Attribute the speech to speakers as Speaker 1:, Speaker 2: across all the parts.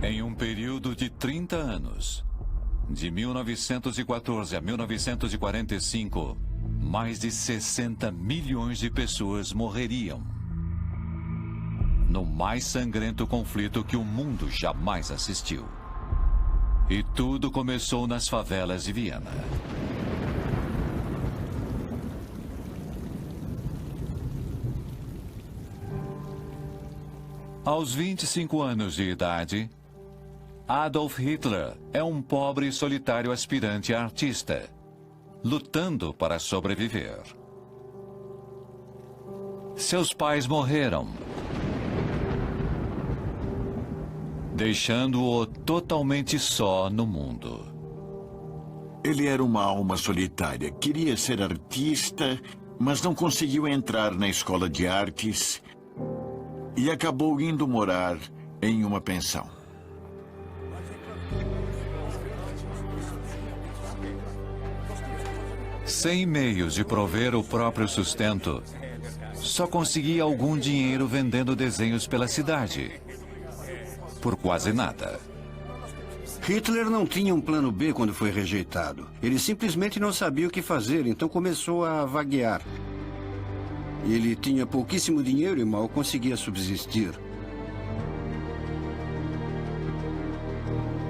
Speaker 1: Em um período de 30 anos, de 1914 a 1945, mais de 60 milhões de pessoas morreriam no mais sangrento conflito que o mundo jamais assistiu. E tudo começou nas favelas de Viena. Aos 25 anos de idade, Adolf Hitler é um pobre e solitário aspirante a artista, lutando para sobreviver. Seus pais morreram, deixando-o totalmente só no mundo.
Speaker 2: Ele era uma alma solitária. Queria ser artista, mas não conseguiu entrar na escola de artes e acabou indo morar em uma pensão.
Speaker 1: Sem meios de prover o próprio sustento, só conseguia algum dinheiro vendendo desenhos pela cidade. Por quase nada.
Speaker 3: Hitler não tinha um plano B quando foi rejeitado. Ele simplesmente não sabia o que fazer, então começou a vaguear. Ele tinha pouquíssimo dinheiro e mal conseguia subsistir.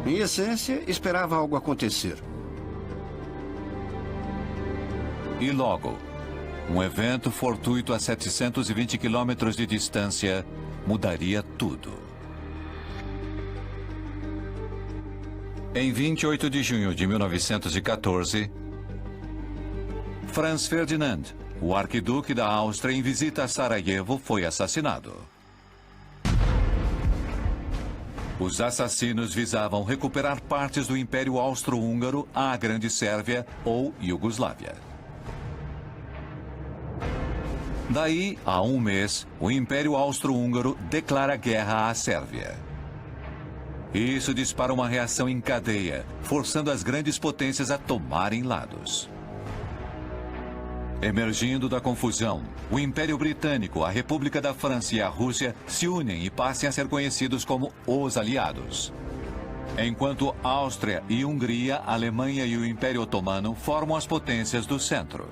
Speaker 3: Em essência, esperava algo acontecer.
Speaker 1: E logo, um evento fortuito a 720 quilômetros de distância mudaria tudo. Em 28 de junho de 1914, Franz Ferdinand, o arquiduque da Áustria em visita a Sarajevo, foi assassinado. Os assassinos visavam recuperar partes do Império Austro-Húngaro à Grande Sérvia ou Iugoslávia. Daí, a um mês, o Império Austro-Húngaro declara guerra à Sérvia. Isso dispara uma reação em cadeia, forçando as grandes potências a tomarem lados. Emergindo da confusão, o Império Britânico, a República da França e a Rússia se unem e passam a ser conhecidos como os aliados. Enquanto Áustria e Hungria, a Alemanha e o Império Otomano formam as potências do centro.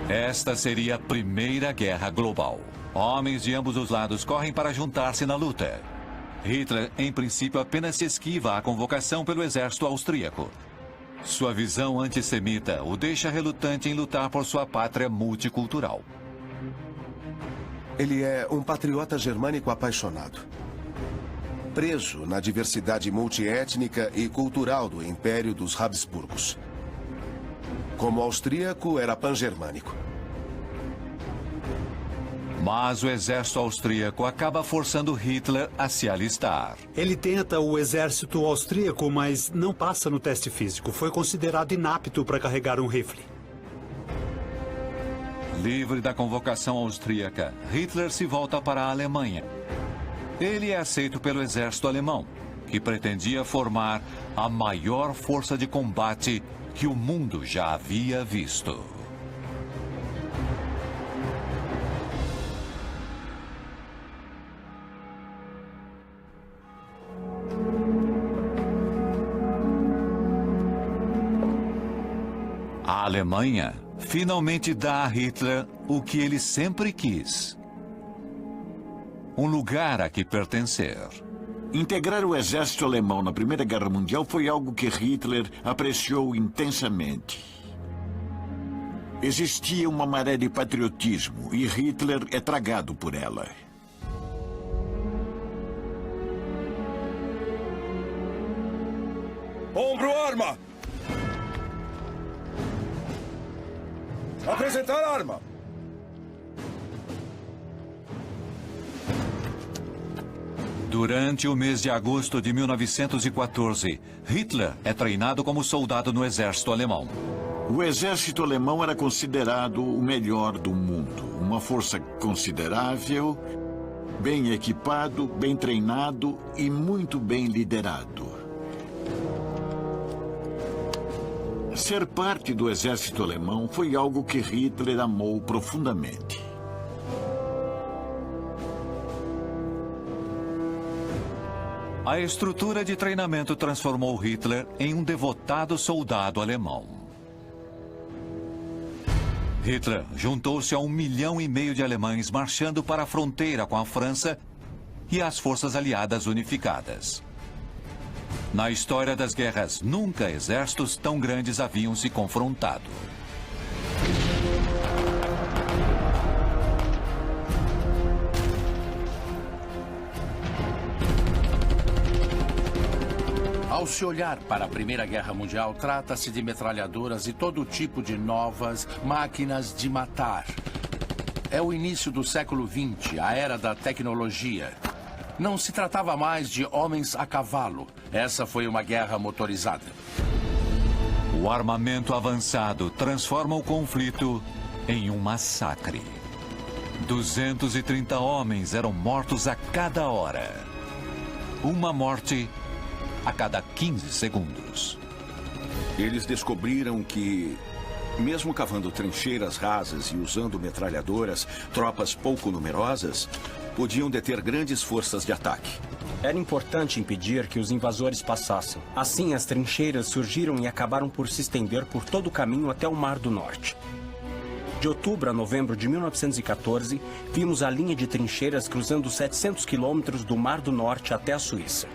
Speaker 1: Esta seria a Primeira Guerra Global. Homens de ambos os lados correm para juntar-se na luta. Hitler, em princípio, apenas se esquiva à convocação pelo exército austríaco. Sua visão antissemita o deixa relutante em lutar por sua pátria multicultural.
Speaker 4: Ele é um patriota germânico apaixonado. Preso na diversidade multiétnica e cultural do Império dos Habsburgos. Como austríaco, era pan-germânico.
Speaker 1: Mas o exército austríaco acaba forçando Hitler a se alistar.
Speaker 5: Ele tenta o exército austríaco, mas não passa no teste físico. Foi considerado inapto para carregar um rifle.
Speaker 1: Livre da convocação austríaca, Hitler se volta para a Alemanha. Ele é aceito pelo exército alemão, que pretendia formar a maior força de combate que o mundo já havia visto. A Alemanha finalmente dá a Hitler o que ele sempre quis: um lugar a que pertencer.
Speaker 2: Integrar o exército alemão na Primeira Guerra Mundial foi algo que Hitler apreciou intensamente. Existia uma maré de patriotismo e Hitler é tragado por ela.
Speaker 6: Ombro, arma! Apresentar arma!
Speaker 1: Durante o mês de agosto de 1914, Hitler é treinado como soldado no exército alemão.
Speaker 2: O exército alemão era considerado o melhor do mundo. Uma força considerável, bem equipado, bem treinado e muito bem liderado. Ser parte do exército alemão foi algo que Hitler amou profundamente.
Speaker 1: A estrutura de treinamento transformou Hitler em um devotado soldado alemão. Hitler juntou-se a 1,5 milhão de alemães marchando para a fronteira com a França e as forças aliadas unificadas. Na história das guerras, nunca exércitos tão grandes haviam se confrontado.
Speaker 6: Ao se olhar para a Primeira Guerra Mundial, trata-se de metralhadoras e todo tipo de novas máquinas de matar. É o início do século XX, a era da tecnologia. Não se tratava mais de homens a cavalo. Essa foi uma guerra motorizada.
Speaker 1: O armamento avançado transforma o conflito em um massacre. 230 homens eram mortos a cada hora. Uma morte a cada 15 segundos.
Speaker 7: Eles descobriram que, mesmo cavando trincheiras rasas e usando metralhadoras, tropas pouco numerosas podiam deter grandes forças de ataque.
Speaker 8: Era importante impedir que os invasores passassem. Assim, as trincheiras surgiram e acabaram por se estender por todo o caminho até o Mar do Norte. De outubro a novembro de 1914, vimos a linha de trincheiras cruzando 700 quilômetros do Mar do Norte até a Suíça.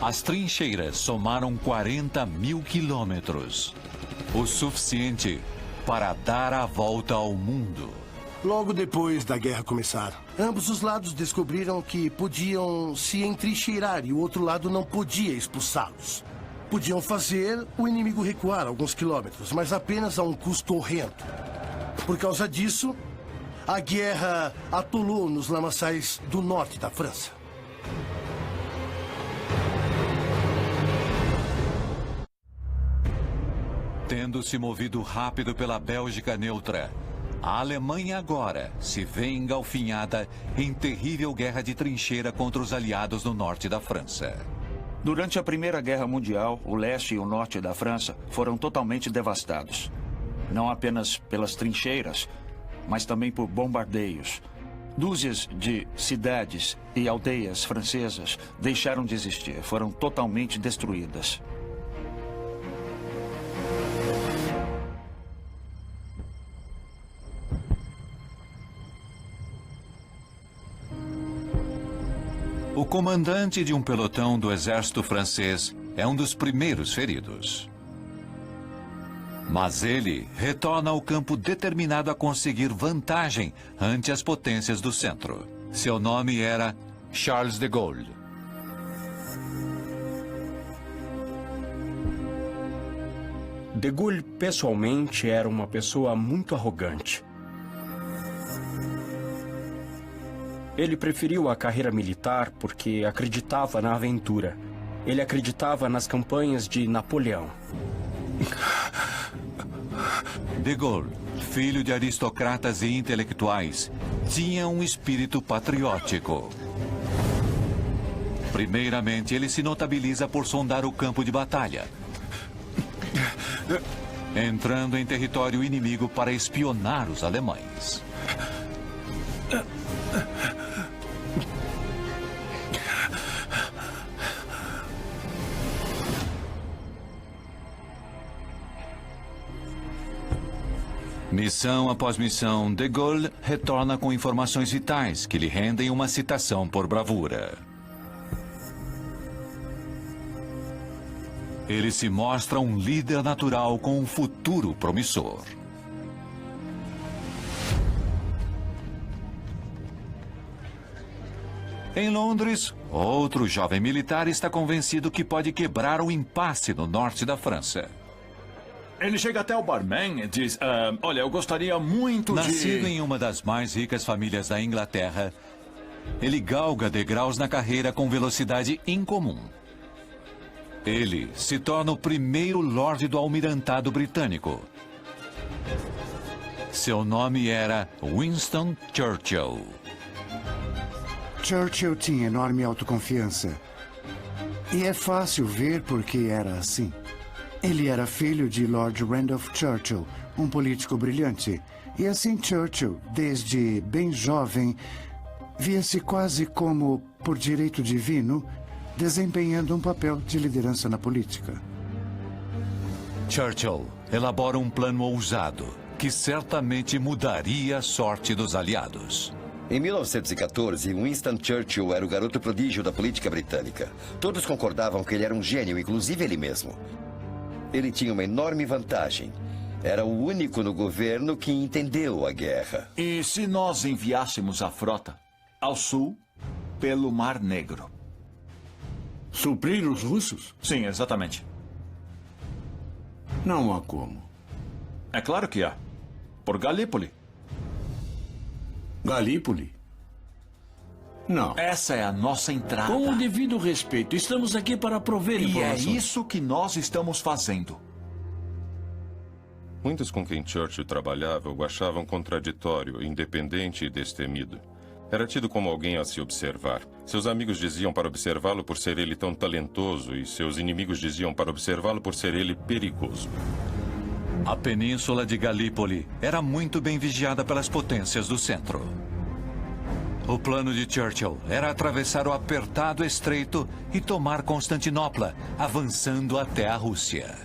Speaker 1: As trincheiras somaram 40 mil quilômetros, o suficiente para dar a volta ao mundo.
Speaker 9: Logo depois da guerra começar, ambos os lados descobriram que podiam se entrincheirar e o outro lado não podia expulsá-los. Podiam fazer o inimigo recuar alguns quilômetros, mas apenas a um custo horrendo. Por causa disso, a guerra atolou nos lamaçais do norte da França.
Speaker 1: Tendo se movido rápido pela Bélgica neutra, a Alemanha agora se vê engalfinhada em terrível guerra de trincheira contra os aliados no norte da França.
Speaker 10: Durante a Primeira Guerra Mundial, o leste e o norte da França foram totalmente devastados. Não apenas pelas trincheiras, mas também por bombardeios. Dúzias de cidades e aldeias francesas deixaram de existir, foram totalmente destruídas.
Speaker 1: O comandante de um pelotão do exército francês é um dos primeiros feridos. Mas ele retorna ao campo determinado a conseguir vantagem ante as potências do centro. Seu nome era Charles de Gaulle.
Speaker 8: De Gaulle, pessoalmente, era uma pessoa muito arrogante. Ele preferiu a carreira militar porque acreditava na aventura. Ele acreditava nas campanhas de Napoleão.
Speaker 1: De Gaulle, filho de aristocratas e intelectuais, tinha um espírito patriótico. Primeiramente, ele se notabiliza por sondar o campo de batalha, entrando em território inimigo para espionar os alemães. Missão após missão, de Gaulle retorna com informações vitais que lhe rendem uma citação por bravura. Ele se mostra um líder natural com um futuro promissor. Em Londres, outro jovem militar está convencido que pode quebrar o impasse no norte da França.
Speaker 11: Ele chega até o barman e diz, olha, eu gostaria muito
Speaker 1: Nascido em uma das mais ricas famílias da Inglaterra, ele galga degraus na carreira com velocidade incomum. Ele se torna o primeiro Lorde do Almirantado Britânico. Seu nome era Winston Churchill.
Speaker 12: Churchill tinha enorme autoconfiança. E é fácil ver por que era assim. Ele era filho de Lord Randolph Churchill, um político brilhante. E assim Churchill, desde bem jovem, via-se quase como, por direito divino, desempenhando um papel de liderança na política.
Speaker 1: Churchill elabora um plano ousado que certamente mudaria a sorte dos aliados.
Speaker 13: Em 1914, Winston Churchill era o garoto prodígio da política britânica. Todos concordavam que ele era um gênio, inclusive ele mesmo. Ele tinha uma enorme vantagem. Era o único no governo que entendeu a guerra.
Speaker 7: E se nós enviássemos a frota ao sul pelo Mar Negro?
Speaker 3: Suprir os russos?
Speaker 7: Sim, exatamente.
Speaker 3: Não há como.
Speaker 7: É claro que há. Por Galípoli.
Speaker 3: Galípoli? Não.
Speaker 7: Essa é a nossa entrada.
Speaker 14: Com o devido respeito, estamos aqui para prover informações.
Speaker 7: E é isso que nós estamos fazendo.
Speaker 15: Muitos com quem Churchill trabalhava o achavam contraditório, independente e destemido. Era tido como alguém a se observar. Seus amigos diziam para observá-lo por ser ele tão talentoso e seus inimigos diziam para observá-lo por ser ele perigoso.
Speaker 1: A península de Galípoli era muito bem vigiada pelas potências do centro. O plano de Churchill era atravessar o apertado estreito e tomar Constantinopla, avançando até a Rússia.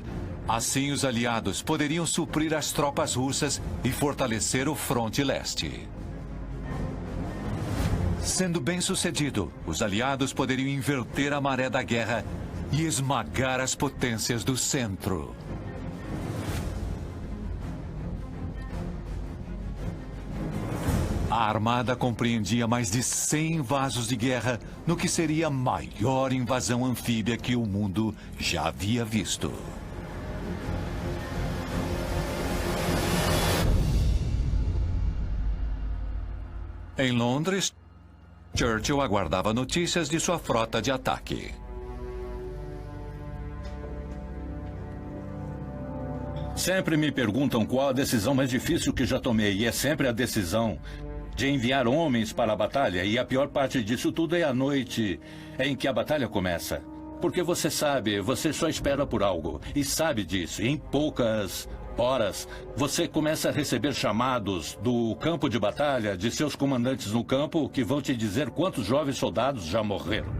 Speaker 1: Assim, os aliados poderiam suprir as tropas russas e fortalecer o fronte leste. Sendo bem-sucedido, os aliados poderiam inverter a maré da guerra e esmagar as potências do centro. A armada compreendia mais de 100 vasos de guerra no que seria a maior invasão anfíbia que o mundo já havia visto. Em Londres, Churchill aguardava notícias de sua frota de ataque.
Speaker 16: Sempre me perguntam qual a decisão mais difícil que já tomei, e é sempre a decisão de enviar homens para a batalha, e a pior parte disso tudo é a noite em que a batalha começa. Porque você sabe, você só espera por algo, e sabe disso. Em poucas horas, você começa a receber chamados do campo de batalha, de seus comandantes no campo, que vão te dizer quantos jovens soldados já morreram.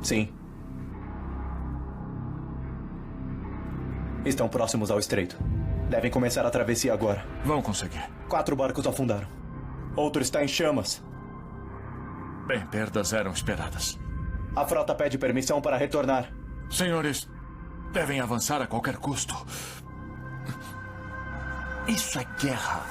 Speaker 17: Sim. Estão próximos ao estreito. Devem começar a travessia agora.
Speaker 7: Vão conseguir.
Speaker 17: 4 barcos afundaram. Outro está em chamas.
Speaker 7: Bem, perdas eram esperadas.
Speaker 17: A frota pede permissão para retornar.
Speaker 7: Senhores, devem avançar a qualquer custo. Isso é guerra.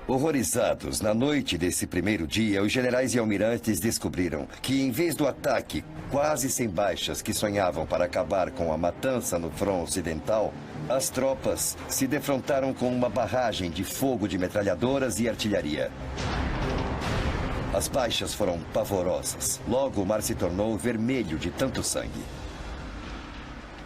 Speaker 13: Horrorizados, na noite desse primeiro dia, os generais e almirantes descobriram que, em vez do ataque, quase sem baixas que sonhavam para acabar com a matança no front ocidental, as tropas se defrontaram com uma barragem de fogo de metralhadoras e artilharia. As baixas foram pavorosas. Logo, o mar se tornou vermelho de tanto sangue.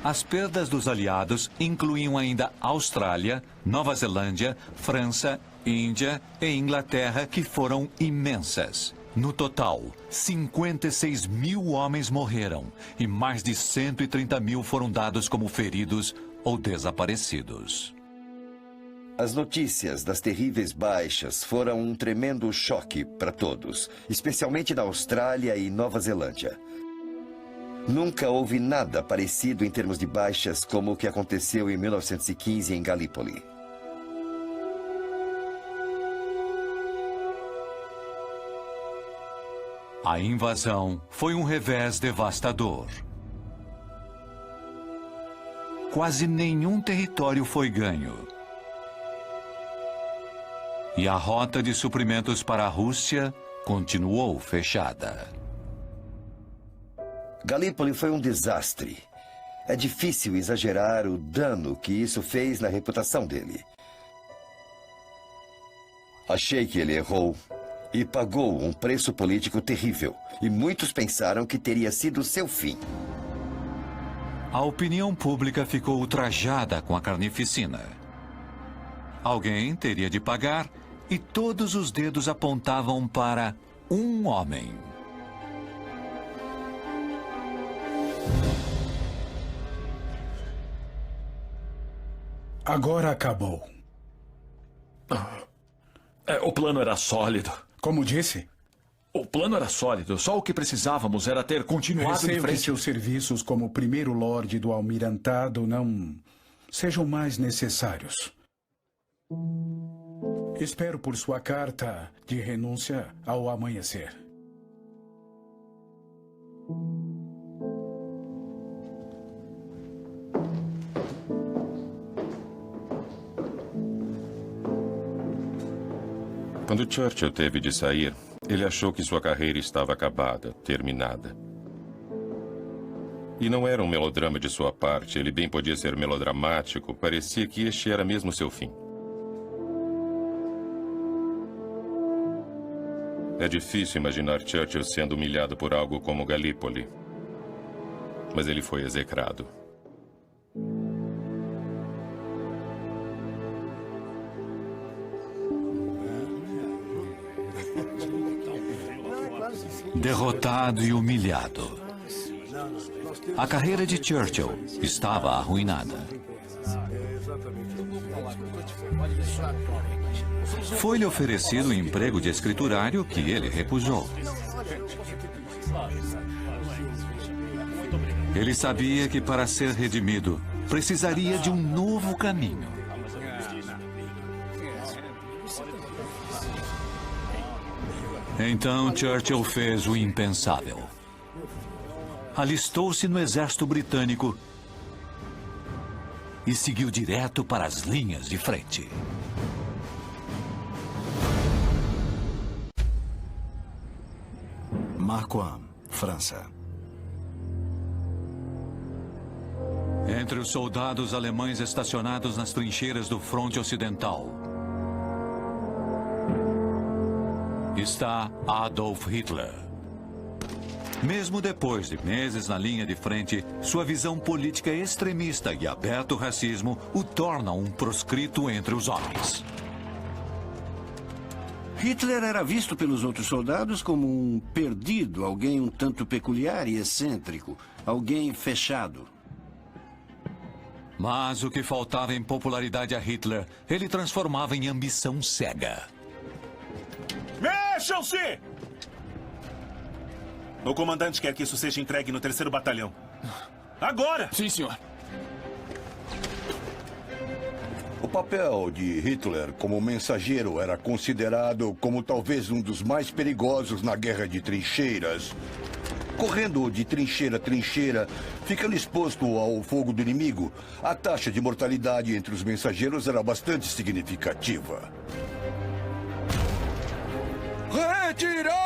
Speaker 1: As perdas dos aliados incluíam ainda Austrália, Nova Zelândia, França, Índia e Inglaterra, que foram imensas. No total, 56 mil homens morreram e mais de 130 mil foram dados como feridos ou desaparecidos.
Speaker 13: As notícias das terríveis baixas foram um tremendo choque para todos, especialmente na Austrália e Nova Zelândia. Nunca houve nada parecido em termos de baixas como o que aconteceu em 1915 em Galípoli.
Speaker 1: A invasão foi um revés devastador. Quase nenhum território foi ganho. E a rota de suprimentos para a Rússia continuou fechada.
Speaker 13: Galípoli foi um desastre. É difícil exagerar o dano que isso fez na reputação dele. Achei que ele errou e pagou um preço político terrível. E muitos pensaram que teria sido seu fim.
Speaker 1: A opinião pública ficou ultrajada com a carnificina. Alguém teria de pagar e todos os dedos apontavam para um homem.
Speaker 18: Agora acabou.
Speaker 11: O plano era sólido.
Speaker 18: Como disse?
Speaker 11: O plano era sólido. Só o que precisávamos era ter continuado em
Speaker 18: Receio que
Speaker 11: frente.
Speaker 18: seus serviços como primeiro lorde do almirantado não sejam mais necessários. Espero por sua carta de renúncia ao amanhecer.
Speaker 15: Quando Churchill teve de sair, ele achou que sua carreira estava acabada, terminada. E não era um melodrama de sua parte, ele bem podia ser melodramático, parecia que este era mesmo seu fim. É difícil imaginar Churchill sendo humilhado por algo como Galípoli. Mas ele foi execrado.
Speaker 1: Derrotado e humilhado. A carreira de Churchill estava arruinada. Foi-lhe oferecido um emprego de escriturário que ele recusou. Ele sabia que para ser redimido, precisaria de um novo caminho. Então Churchill fez o impensável. Alistou-se no exército britânico e seguiu direto para as linhas de frente.
Speaker 19: Marcoing, França.
Speaker 1: Entre os soldados alemães estacionados nas trincheiras do fronte ocidental está Adolf Hitler. Mesmo depois de meses na linha de frente, sua visão política extremista e aberto racismo o torna um proscrito entre os homens.
Speaker 3: Hitler era visto pelos outros soldados como um perdido, alguém um tanto peculiar e excêntrico, alguém fechado.
Speaker 1: Mas o que faltava em popularidade a Hitler, ele transformava em ambição cega.
Speaker 20: Mexam-se! O comandante quer que isso seja entregue no 3º Batalhão. Agora!
Speaker 21: Sim, senhor.
Speaker 22: O papel de Hitler como mensageiro era considerado como talvez um dos mais perigosos na guerra de trincheiras. Correndo de trincheira a trincheira, ficando exposto ao fogo do inimigo, a taxa de mortalidade entre os mensageiros era bastante significativa.
Speaker 21: Retirada!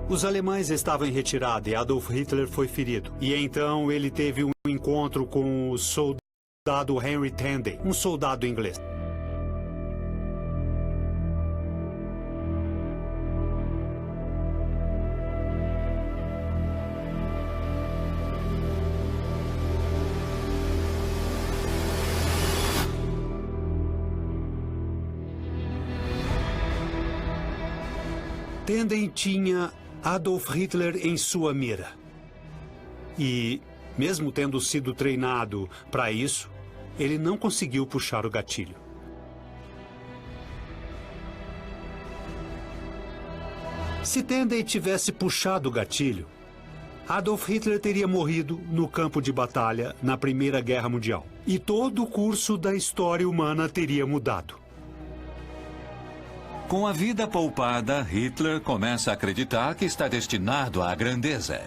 Speaker 5: Os alemães estavam em retirada e Adolf Hitler foi ferido. E então ele teve um encontro com o soldado Henry Tandy, um soldado inglês. Tenden tinha Adolf Hitler em sua mira. E, mesmo tendo sido treinado para isso, ele não conseguiu puxar o gatilho. Se Tenden tivesse puxado o gatilho, Adolf Hitler teria morrido no campo de batalha na Primeira Guerra Mundial. E todo o curso da história humana teria mudado.
Speaker 1: Com a vida poupada, Hitler começa a acreditar que está destinado à grandeza.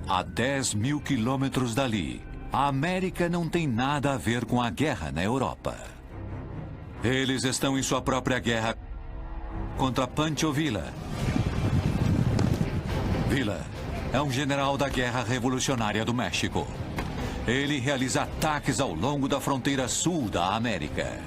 Speaker 1: A 10 mil quilômetros dali, a América não tem nada a ver com a guerra na Europa. Eles estão em sua própria guerra contra Pancho Villa. Villa é um general da Guerra Revolucionária do México. Ele realiza ataques ao longo da fronteira sul da América.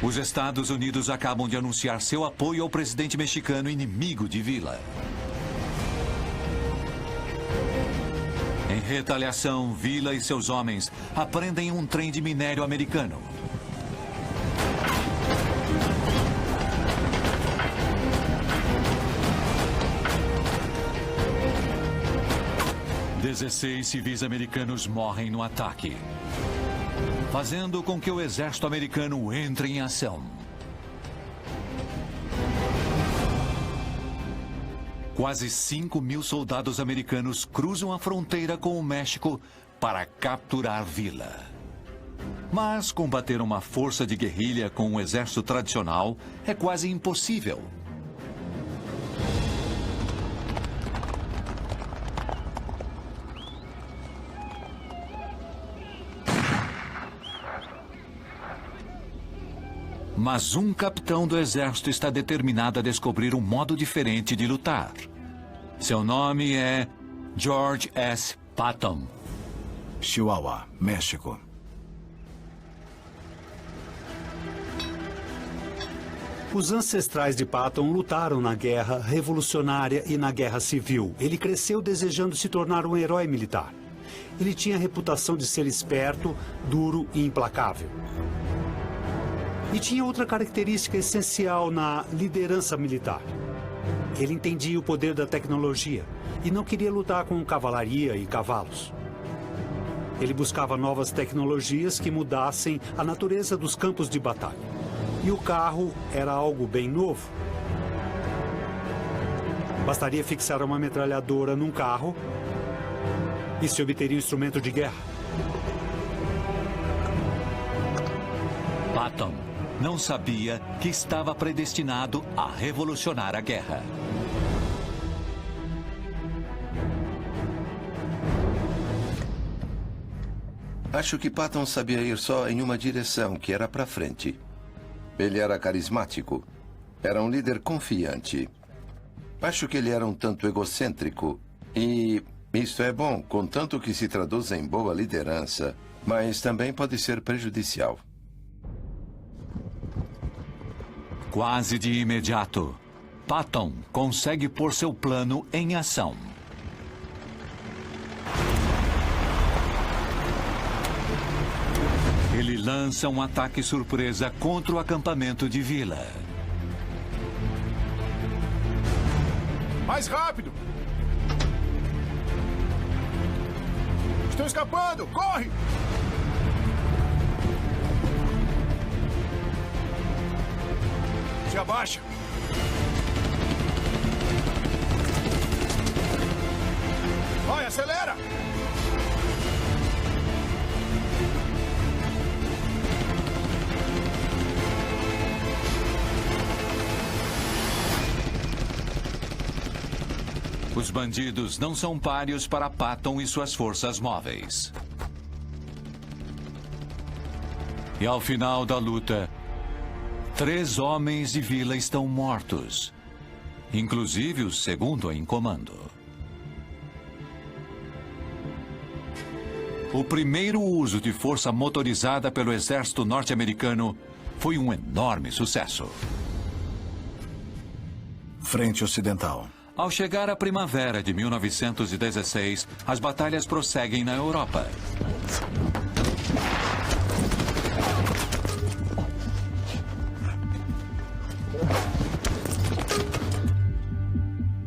Speaker 1: Os Estados Unidos acabam de anunciar seu apoio ao presidente mexicano inimigo de Villa. Em retaliação, Villa e seus homens apreendem um trem de minério americano. Dezesseis civis americanos morrem no ataque, fazendo com que o exército americano entre em ação. Quase 5.000 soldados americanos cruzam a fronteira com o México para capturar Villa. Mas combater uma força de guerrilha com um exército tradicional é quase impossível. Mas um capitão do exército está determinado a descobrir um modo diferente de lutar. Seu nome é George S. Patton.
Speaker 19: Chihuahua, México.
Speaker 5: Os ancestrais de Patton lutaram na Guerra Revolucionária e na Guerra Civil. Ele cresceu desejando se tornar um herói militar. Ele tinha a reputação de ser esperto, duro e implacável. E tinha outra característica essencial na liderança militar. Ele entendia o poder da tecnologia e não queria lutar com cavalaria e cavalos. Ele buscava novas tecnologias que mudassem a natureza dos campos de batalha. E o carro era algo bem novo. Bastaria fixar uma metralhadora num carro e se obteria um instrumento de guerra.
Speaker 1: Patton não sabia que estava predestinado a revolucionar a guerra.
Speaker 2: Acho que Patton sabia ir só em uma direção, que era para frente. Ele era carismático. Era um líder confiante. Acho que ele era um tanto egocêntrico. E isso é bom, contanto que se traduz em boa liderança. Mas também pode ser prejudicial.
Speaker 1: Quase de imediato, Patton consegue pôr seu plano em ação. Ele lança um ataque surpresa contra o acampamento de Villa.
Speaker 21: Mais rápido! Estão escapando! Corre! Se abaixa! Vai, acelera!
Speaker 1: Os bandidos não são páreos para Patton e suas forças móveis. E ao final da luta, 3 homens de Villa estão mortos, inclusive o segundo em comando. O primeiro uso de força motorizada pelo exército norte-americano foi um enorme sucesso.
Speaker 19: Frente Ocidental.
Speaker 1: Ao chegar à primavera de 1916, as batalhas prosseguem na Europa.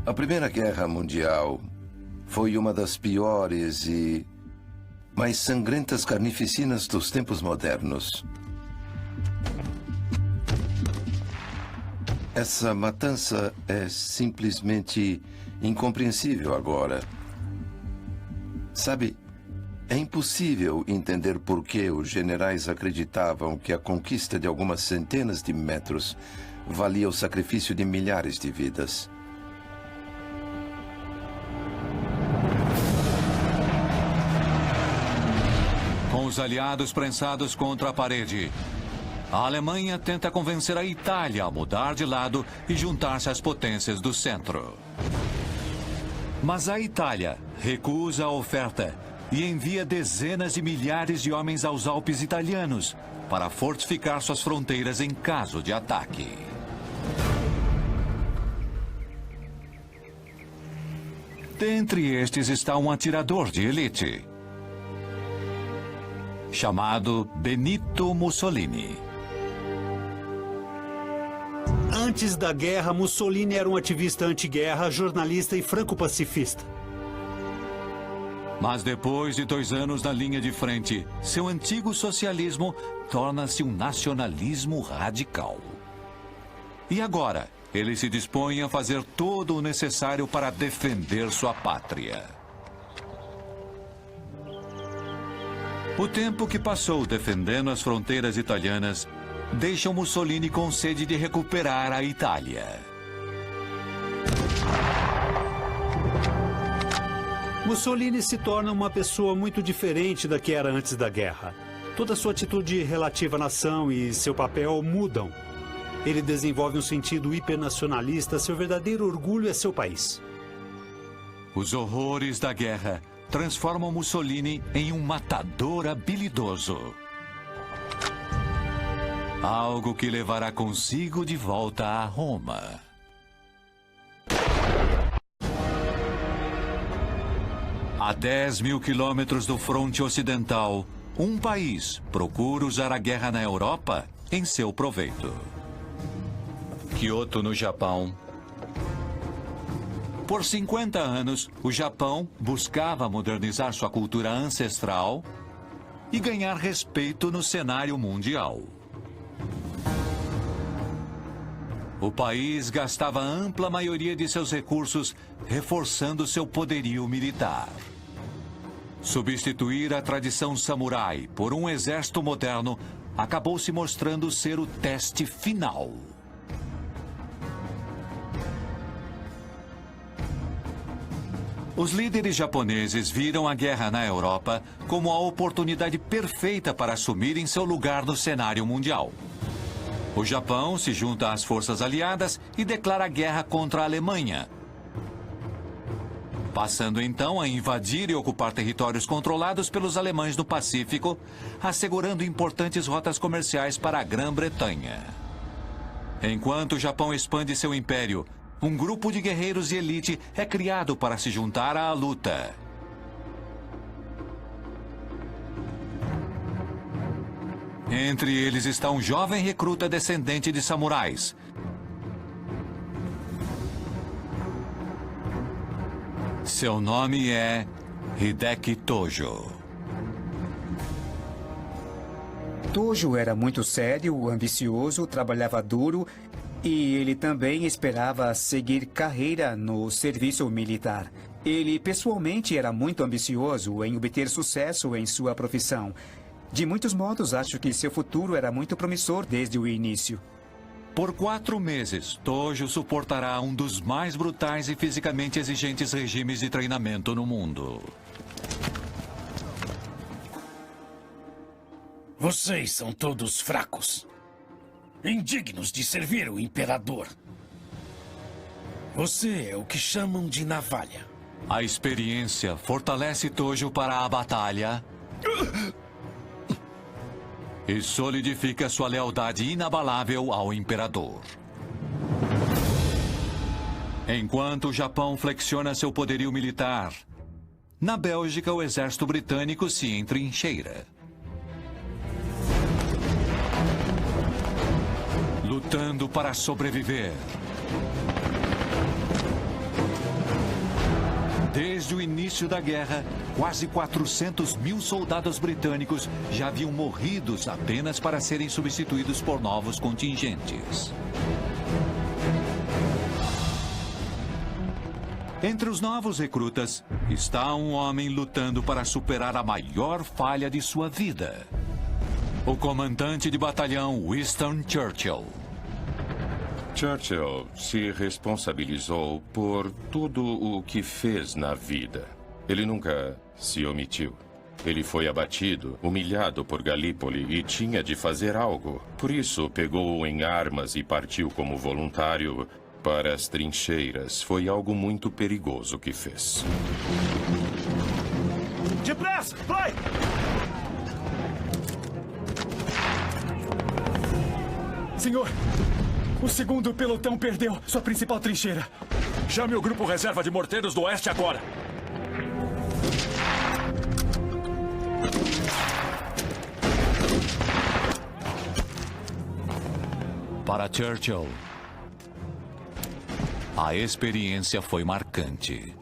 Speaker 2: A Primeira Guerra Mundial foi uma das piores e mais sangrentas carnificinas dos tempos modernos. Essa matança é simplesmente incompreensível agora. Sabe, é impossível entender por que os generais acreditavam que a conquista de algumas centenas de metros valia o sacrifício de milhares de vidas.
Speaker 1: Com os aliados prensados contra a parede, a Alemanha tenta convencer a Itália a mudar de lado e juntar-se às potências do centro. Mas a Itália recusa a oferta e envia dezenas de milhares de homens aos Alpes italianos para fortificar suas fronteiras em caso de ataque. Dentre estes está um atirador de elite, chamado Benito Mussolini.
Speaker 5: Antes da guerra, Mussolini era um ativista anti-guerra, jornalista e franco-pacifista.
Speaker 1: Mas depois de 2 anos na linha de frente, seu antigo socialismo torna-se um nacionalismo radical. E agora, ele se dispõe a fazer todo o necessário para defender sua pátria. O tempo que passou defendendo as fronteiras italianas deixa Mussolini com sede de recuperar a Itália.
Speaker 5: Mussolini se torna uma pessoa muito diferente da que era antes da guerra. Toda sua atitude relativa à nação e seu papel mudam. Ele desenvolve um sentido hipernacionalista, seu verdadeiro orgulho é seu país.
Speaker 1: Os horrores da guerra transformam Mussolini em um matador habilidoso. Algo que levará consigo de volta a Roma. A 10.000 quilômetros do fronte ocidental, um país procura usar a guerra na Europa em seu proveito. Kyoto, no Japão. Por 50 anos, o Japão buscava modernizar sua cultura ancestral e ganhar respeito no cenário mundial. O país gastava a ampla maioria de seus recursos reforçando seu poderio militar. Substituir a tradição samurai por um exército moderno acabou se mostrando ser o teste final. Os líderes japoneses viram a guerra na Europa como a oportunidade perfeita para assumirem seu lugar no cenário mundial. O Japão se junta às forças aliadas e declara guerra contra a Alemanha, passando então a invadir e ocupar territórios controlados pelos alemães no Pacífico, assegurando importantes rotas comerciais para a Grã-Bretanha. Enquanto o Japão expande seu império, um grupo de guerreiros de elite é criado para se juntar à luta. Entre eles está um jovem recruta descendente de samurais. Seu nome é Hideki Tojo.
Speaker 4: Tojo era muito sério, ambicioso, trabalhava duro e ele também esperava seguir carreira no serviço militar. Ele pessoalmente era muito ambicioso em obter sucesso em sua profissão. De muitos modos, acho que seu futuro era muito promissor desde o início.
Speaker 1: Por 4 meses, Tojo suportará um dos mais brutais e fisicamente exigentes regimes de treinamento no mundo.
Speaker 14: Vocês são todos fracos, indignos de servir o imperador. Você é o que chamam de navalha.
Speaker 1: A experiência fortalece Tojo para a batalha e solidifica sua lealdade inabalável ao imperador. Enquanto o Japão flexiona seu poderio militar, na Bélgica o exército britânico se entrincheira. Lutando para sobreviver. Desde o início da guerra, quase 400 mil soldados britânicos já haviam morrido apenas para serem substituídos por novos contingentes. Entre os novos recrutas, está um homem lutando para superar a maior falha de sua vida. O comandante de batalhão Winston Churchill.
Speaker 15: Churchill se responsabilizou por tudo o que fez na vida. Ele nunca se omitiu. Ele foi abatido, humilhado por Galípoli e tinha de fazer algo. Por isso, pegou em armas e partiu como voluntário para as trincheiras. Foi algo muito perigoso que fez.
Speaker 21: Depressa! Vai!
Speaker 6: Senhor, o segundo pelotão perdeu sua principal trincheira.
Speaker 11: Chame o grupo reserva de morteiros do oeste agora.
Speaker 1: Para Churchill, a experiência foi marcante.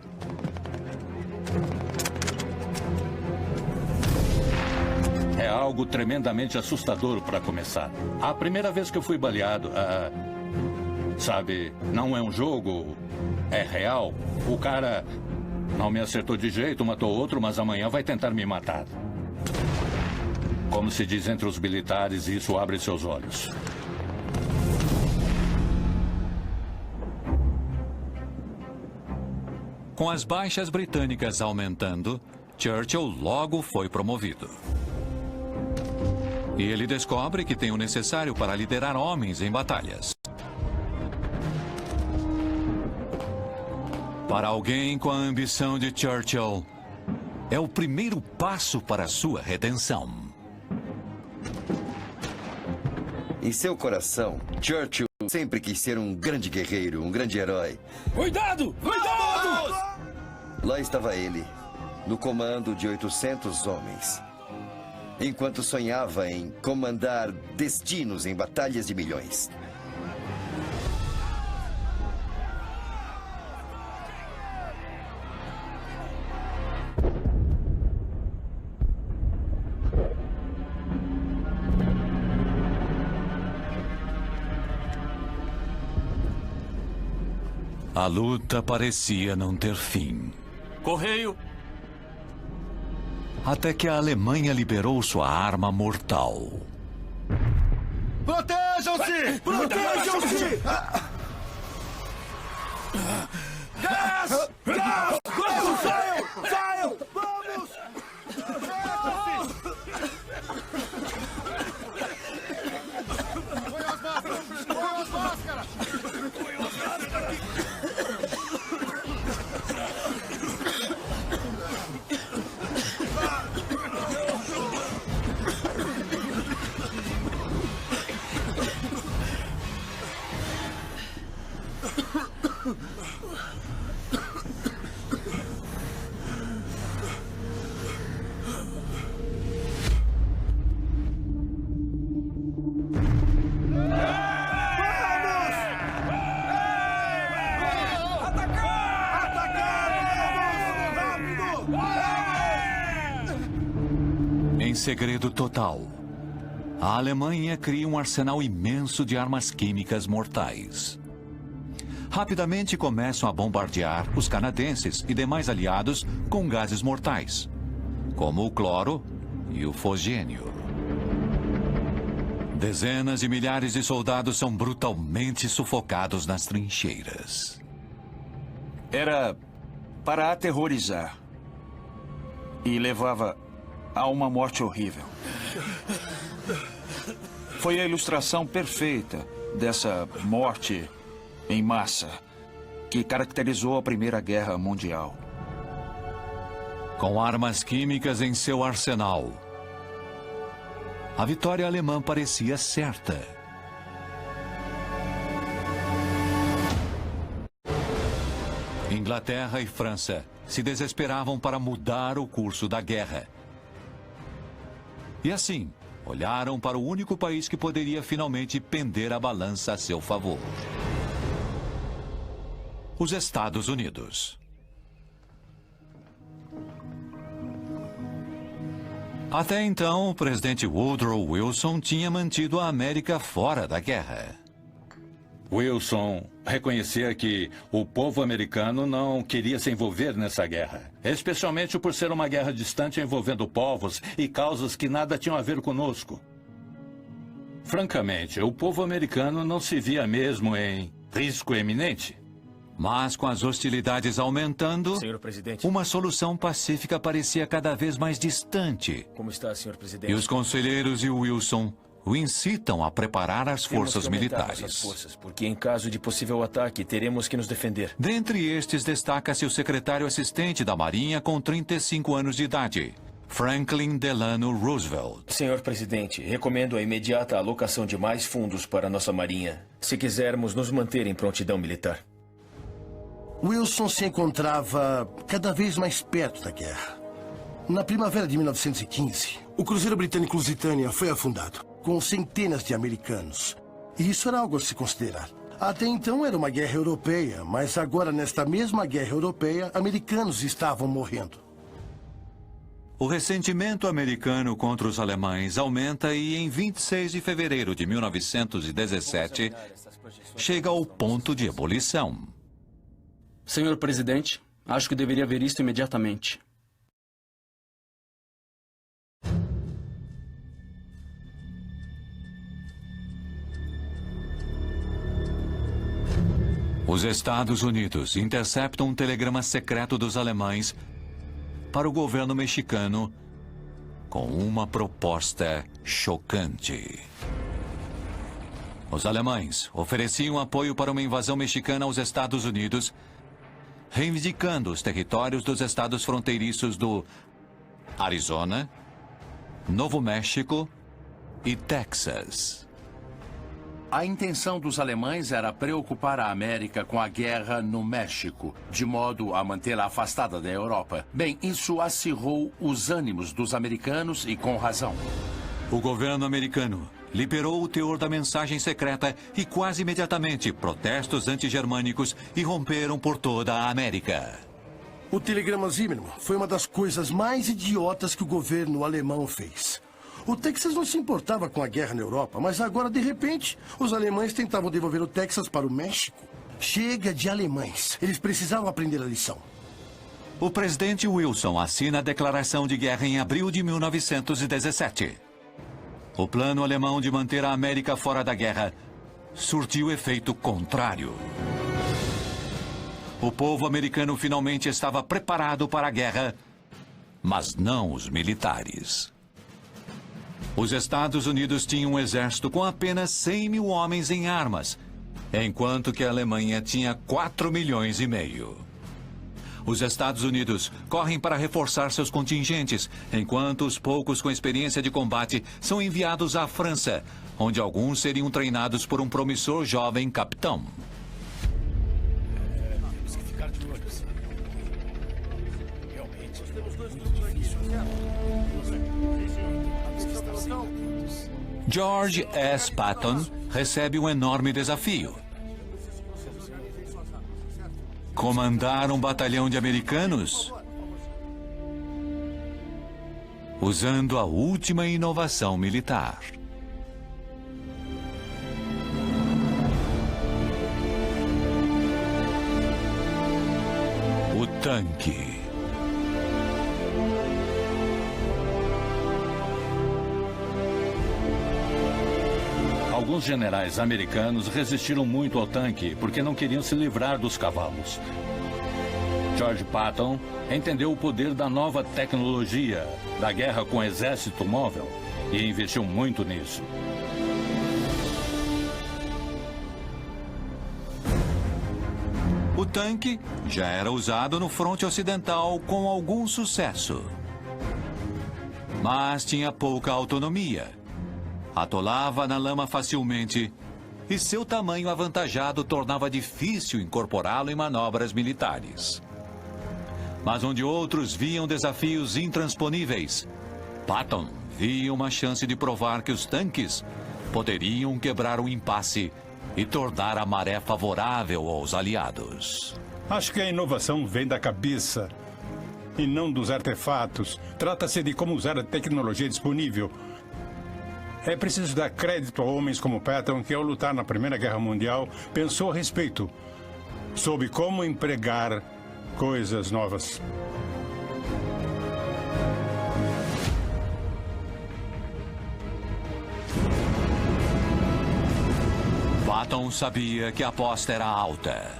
Speaker 16: É algo tremendamente assustador para começar. A primeira vez que eu fui baleado, sabe, não é um jogo, é real. O cara não me acertou de jeito, matou outro, mas amanhã vai tentar me matar. Como se diz entre os militares, isso abre seus olhos.
Speaker 1: Com as baixas britânicas aumentando, Churchill logo foi promovido. E ele descobre que tem o necessário para liderar homens em batalhas. Para alguém com a ambição de Churchill, é o primeiro passo para a sua redenção.
Speaker 13: Em seu coração, Churchill sempre quis ser um grande guerreiro, um grande herói.
Speaker 14: Cuidado! Cuidado!
Speaker 13: Lá estava ele, no comando de 800 homens. Enquanto sonhava em comandar destinos em batalhas de milhões.
Speaker 1: A luta parecia não ter fim.
Speaker 11: Correio!
Speaker 1: Até que a Alemanha liberou sua arma mortal.
Speaker 21: Protejam-se! Protejam-se! Gás! Gás! Vamos, saiam! Saiam! Vamos! Põe as máscaras! Põe as máscaras! Põe as máscaras!
Speaker 1: Em segredo total, a Alemanha cria um arsenal imenso de armas químicas mortais. Rapidamente começam a bombardear os canadenses e demais aliados com gases mortais, como o cloro e o fosgênio. Dezenas de milhares de soldados são brutalmente sufocados nas trincheiras.
Speaker 10: Era para aterrorizar. E levava a uma morte horrível. Foi a ilustração perfeita dessa morte em massa que caracterizou a Primeira Guerra Mundial.
Speaker 1: Com armas químicas em seu arsenal, a vitória alemã parecia certa. Inglaterra e França se desesperavam para mudar o curso da guerra. E assim, olharam para o único país que poderia finalmente pender a balança a seu favor: os Estados Unidos. Até então, o presidente Woodrow Wilson tinha mantido a América fora da guerra.
Speaker 16: Wilson reconhecia que o povo americano não queria se envolver nessa guerra, especialmente por ser uma guerra distante envolvendo povos e causas que nada tinham a ver conosco. Francamente, o povo americano não se via mesmo em risco eminente.
Speaker 1: Mas com as hostilidades aumentando,
Speaker 8: Senhor presidente,
Speaker 1: uma solução pacífica parecia cada vez mais distante.
Speaker 8: como está, senhor presidente?
Speaker 1: E os conselheiros e Wilson o incitam a preparar as forças militares.
Speaker 8: Nossas forças, porque em caso de possível ataque, teremos que nos defender.
Speaker 1: Dentre estes, destaca-se o secretário assistente da Marinha com 35 anos de idade, Franklin Delano Roosevelt.
Speaker 8: Senhor presidente, recomendo a imediata alocação de mais fundos para a nossa Marinha, se quisermos nos manter em prontidão militar.
Speaker 9: Wilson se encontrava cada vez mais perto da guerra. Na primavera de 1915, o cruzeiro britânico Lusitânia foi afundado, com centenas de americanos. E isso era algo a se considerar. Até então era uma guerra europeia, mas agora, nesta mesma guerra europeia, americanos estavam morrendo.
Speaker 1: O ressentimento americano contra os alemães aumenta e, em 26 de fevereiro de 1917, chega ao ponto de ebulição.
Speaker 23: Senhor presidente, acho que deveria ver isto imediatamente.
Speaker 1: Os Estados Unidos interceptam um telegrama secreto dos alemães para o governo mexicano com uma proposta chocante. Os alemães ofereciam apoio para uma invasão mexicana aos Estados Unidos, reivindicando os territórios dos estados fronteiriços do Arizona, Novo México e Texas.
Speaker 24: A intenção dos alemães era preocupar a América com a guerra no México, de modo a mantê-la afastada da Europa. Bem, isso acirrou os ânimos dos americanos e com razão.
Speaker 1: O governo americano liberou o teor da mensagem secreta e quase imediatamente protestos antigermânicos irromperam por toda a América.
Speaker 9: O telegrama Zimmermann foi uma das coisas mais idiotas que o governo alemão fez. O Texas não se importava com a guerra na Europa, mas agora, de repente, os alemães tentavam devolver o Texas para o México. Chega de alemães. Eles precisavam aprender a lição.
Speaker 1: O presidente Wilson assina a declaração de guerra em abril de 1917. O plano alemão de manter a América fora da guerra surtiu efeito contrário. O povo americano finalmente estava preparado para a guerra, mas não os militares. Os Estados Unidos tinham um exército com apenas 100 mil homens em armas, enquanto que a Alemanha tinha 4,5 milhões. Os Estados Unidos correm para reforçar seus contingentes, enquanto os poucos com experiência de combate são enviados à França, onde alguns seriam treinados por um promissor jovem capitão.
Speaker 14: Temos que ficar de olho. Realmente, nós temos dois
Speaker 1: George S. Patton recebe um enorme desafio: comandar um batalhão de americanos usando a última inovação militar. O tanque.
Speaker 16: Alguns generais americanos resistiram muito ao tanque porque não queriam se livrar dos cavalos. George Patton entendeu o poder da nova tecnologia, da guerra com exército móvel, e investiu muito nisso.
Speaker 1: O tanque já era usado no fronte ocidental com algum sucesso, mas tinha pouca autonomia. Atolava na lama facilmente e seu tamanho avantajado tornava difícil incorporá-lo em manobras militares. Mas onde outros viam desafios intransponíveis, Patton via uma chance de provar que os tanques poderiam quebrar o impasse e tornar a maré favorável aos aliados.
Speaker 7: Acho que a inovação vem da cabeça e não dos artefatos. Trata-se de como usar a tecnologia disponível. É preciso dar crédito a homens como Patton, que ao lutar na Primeira Guerra Mundial, pensou a respeito. Soube como empregar coisas novas.
Speaker 1: Patton sabia que a aposta era alta.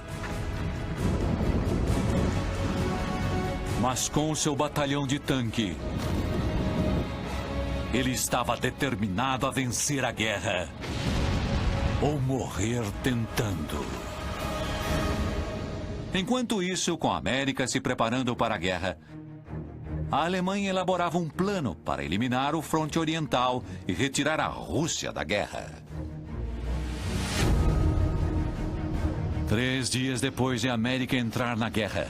Speaker 1: Mas com seu batalhão de tanque, ele estava determinado a vencer a guerra ou morrer tentando. Enquanto isso, com a América se preparando para a guerra, a Alemanha elaborava um plano para eliminar o fronte oriental e retirar a Rússia da guerra. 3 dias depois de a América entrar na guerra,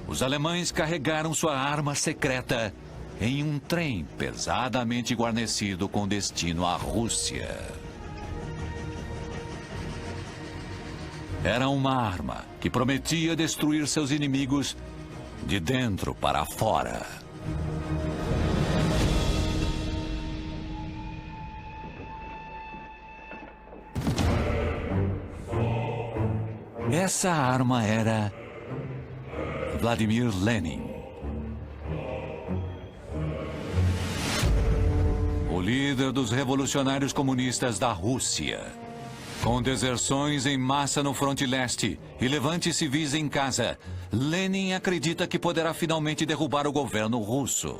Speaker 1: os alemães carregaram sua arma secreta em um trem pesadamente guarnecido com destino à Rússia. Era uma arma que prometia destruir seus inimigos de dentro para fora. Essa arma era Vladimir Lenin. O líder dos revolucionários comunistas da Rússia. Com deserções em massa no fronte leste e levantes civis em casa, Lenin acredita que poderá finalmente derrubar o governo russo.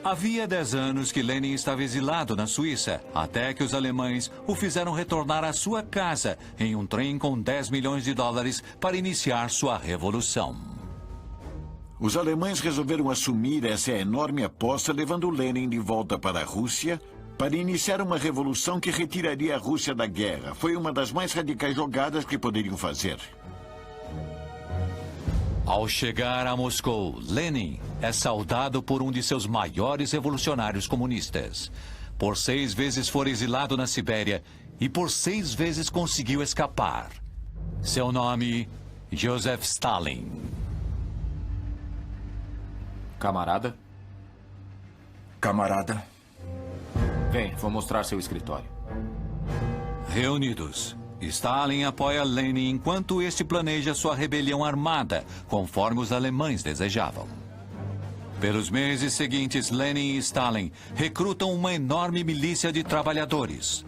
Speaker 1: Havia 10 anos que Lenin estava exilado na Suíça, até que os alemães o fizeram retornar à sua casa em um trem com 10 milhões de dólares para iniciar sua revolução.
Speaker 12: Os alemães resolveram assumir essa enorme aposta, levando Lenin de volta para a Rússia para iniciar uma revolução que retiraria a Rússia da guerra. Foi uma das mais radicais jogadas que poderiam fazer.
Speaker 1: Ao chegar a Moscou, Lenin é saudado por um de seus maiores revolucionários comunistas. Por 6 vezes foi exilado na Sibéria e por 6 vezes conseguiu escapar. Seu nome, Joseph Stalin.
Speaker 17: Camarada?
Speaker 12: Camarada?
Speaker 17: Vem, vou mostrar seu escritório.
Speaker 1: Reunidos, Stalin apoia Lenin enquanto este planeja sua rebelião armada, conforme os alemães desejavam. Pelos meses seguintes, Lenin e Stalin recrutam uma enorme milícia de trabalhadores.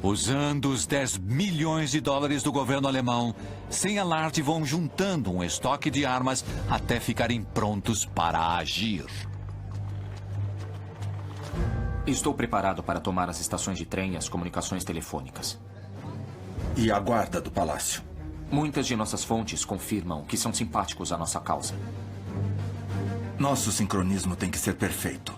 Speaker 1: Usando os 10 milhões de dólares do governo alemão, sem alarde vão juntando um estoque de armas até ficarem prontos para agir.
Speaker 17: Estou preparado para tomar as estações de trem e as comunicações telefônicas.
Speaker 12: E a guarda do palácio?
Speaker 17: Muitas de nossas fontes confirmam que são simpáticos à nossa causa.
Speaker 12: Nosso sincronismo tem que ser perfeito.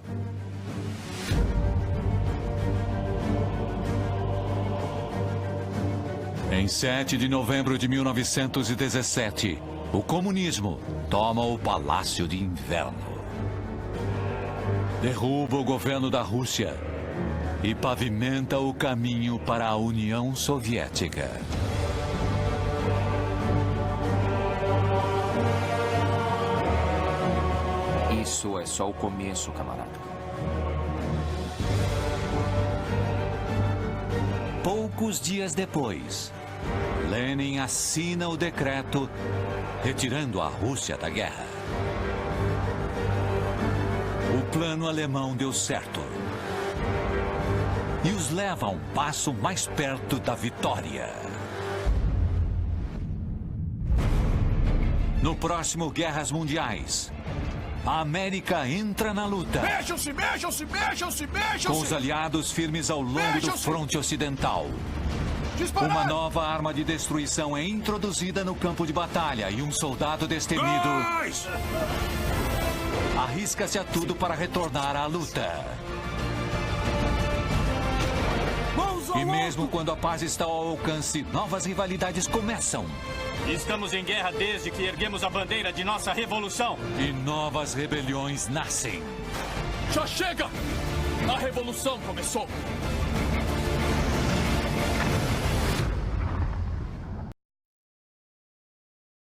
Speaker 1: Em 7 de novembro de 1917, o comunismo toma o Palácio de Inverno. Derruba o governo da Rússia e pavimenta o caminho para a União Soviética.
Speaker 17: Isso é só o começo, camarada.
Speaker 1: Poucos dias depois, Lenin assina o decreto retirando a Rússia da guerra. O plano alemão deu certo e os leva a um passo mais perto da vitória. No próximo Guerras Mundiais, a América entra na luta.
Speaker 14: Mexam-se, mexam-se, mexam-se, mexam-se!
Speaker 1: Com os aliados firmes ao longo do fronte ocidental. Uma nova arma de destruição é introduzida no campo de batalha e um soldado destemido arrisca-se a tudo para retornar à luta.
Speaker 14: Braços ao
Speaker 1: E mesmo
Speaker 14: alto!
Speaker 1: quando a paz está ao alcance, novas rivalidades começam.
Speaker 3: Estamos em guerra desde que erguemos a bandeira de nossa revolução.
Speaker 1: E novas rebeliões nascem.
Speaker 14: Já chega! A revolução começou!